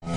Fear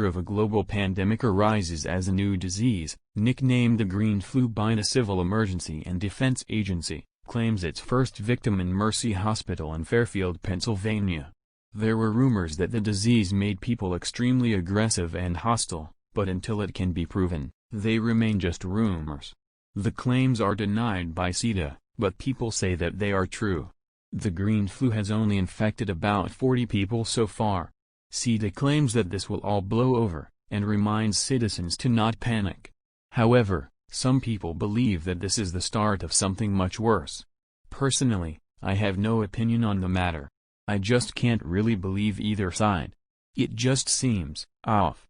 of a global pandemic arises as a new disease, nicknamed the green flu by the Civil Emergency and Defense Agency, claims its first victim in Mercy Hospital in Fairfield, Pennsylvania. There were rumors that the disease made people extremely aggressive and hostile, but until it can be proven, they remain just rumors. The claims are denied by CDA, but people say that they are true. The green flu has only infected about 40 people so far. CDA claims that this will all blow over, and reminds citizens to not panic. However, some people believe that this is the start of something much worse. Personally, I have no opinion on the matter. I just can't really believe either side. It just seems off.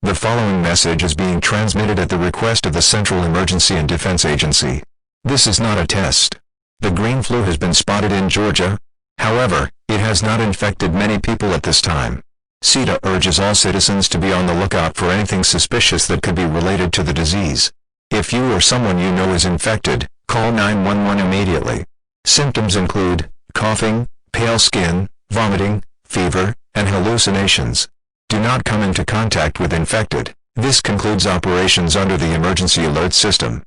The following message is being transmitted at the request of the Central Emergency and Defense Agency. This is not a test. The green flu has been spotted in Georgia. However, it has not infected many people at this time. CDA urges all citizens to be on the lookout for anything suspicious that could be related to the disease. If you or someone you know is infected, call 911 immediately. Symptoms include coughing, pale skin, vomiting, fever, and hallucinations. Do not come into contact with infected. This concludes operations under the emergency alert system.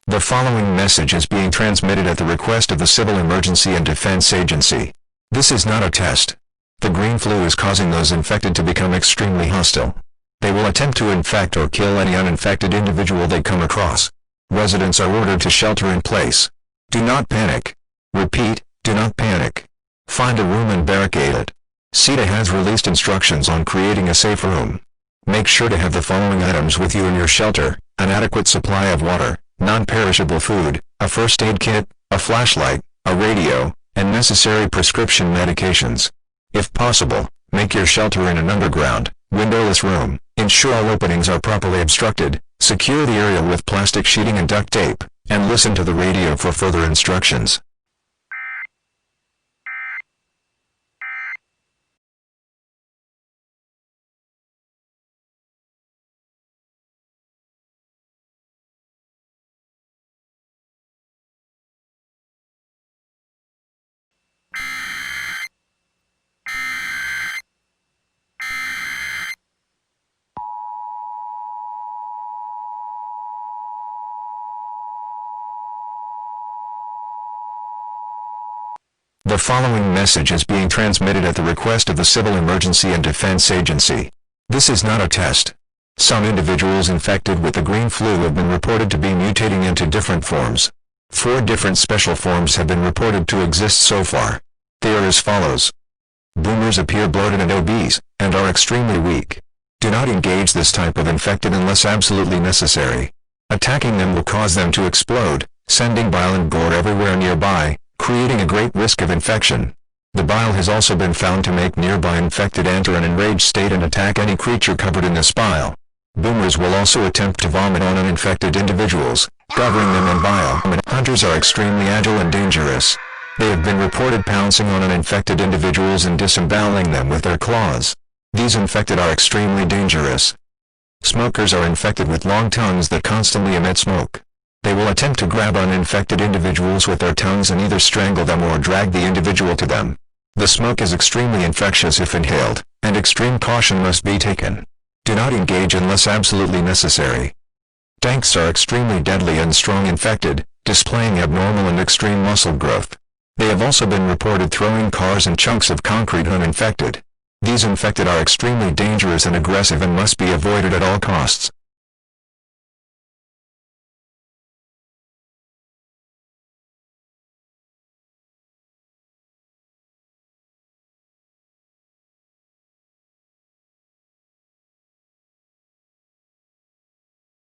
The following message is being transmitted at the request of the Civil Emergency and Defense Agency. This is not a test. The green flu is causing those infected to become extremely hostile. They will attempt to infect or kill any uninfected individual they come across. Residents are ordered to shelter in place. Do not panic. Repeat, do not panic. Find a room and barricade it. CDA has released instructions on creating a safe room. Make sure to have the following items with you in your shelter: an adequate supply of water, non-perishable food, a first aid kit, a flashlight, a radio, and necessary prescription medications. If possible, make your shelter in an underground, windowless room. Ensure all openings are properly obstructed. Secure the area with plastic sheeting and duct tape, and listen to the radio for further instructions. The following message is being transmitted at the request of the Civil Emergency and Defense Agency. This is not a test. Some individuals infected with the green flu have been reported to be mutating into different forms. 4 different special forms have been reported to exist so far. They are as follows. Boomers appear bloated and obese, and are extremely weak. Do not engage this type of infected unless absolutely necessary. Attacking them will cause them to explode, sending bile and gore everywhere nearby, creating a great risk of infection. The bile has also been found to make nearby infected enter an enraged state and attack any creature covered in this bile. Boomers will also attempt to vomit on uninfected individuals, covering them in bile. Hunters are extremely agile and dangerous. They have been reported pouncing on uninfected individuals and disemboweling them with their claws. These infected are extremely dangerous. Smokers are infected with long tongues that constantly emit smoke. They will attempt to grab uninfected individuals with their tongues and either strangle them or drag the individual to them. The smoke is extremely infectious if inhaled, and extreme caution must be taken. Do not engage unless absolutely necessary. Tanks are extremely deadly and strong infected, displaying abnormal and extreme muscle growth. They have also been reported throwing cars and chunks of concrete uninfected. These infected are extremely dangerous and aggressive and must be avoided at all costs.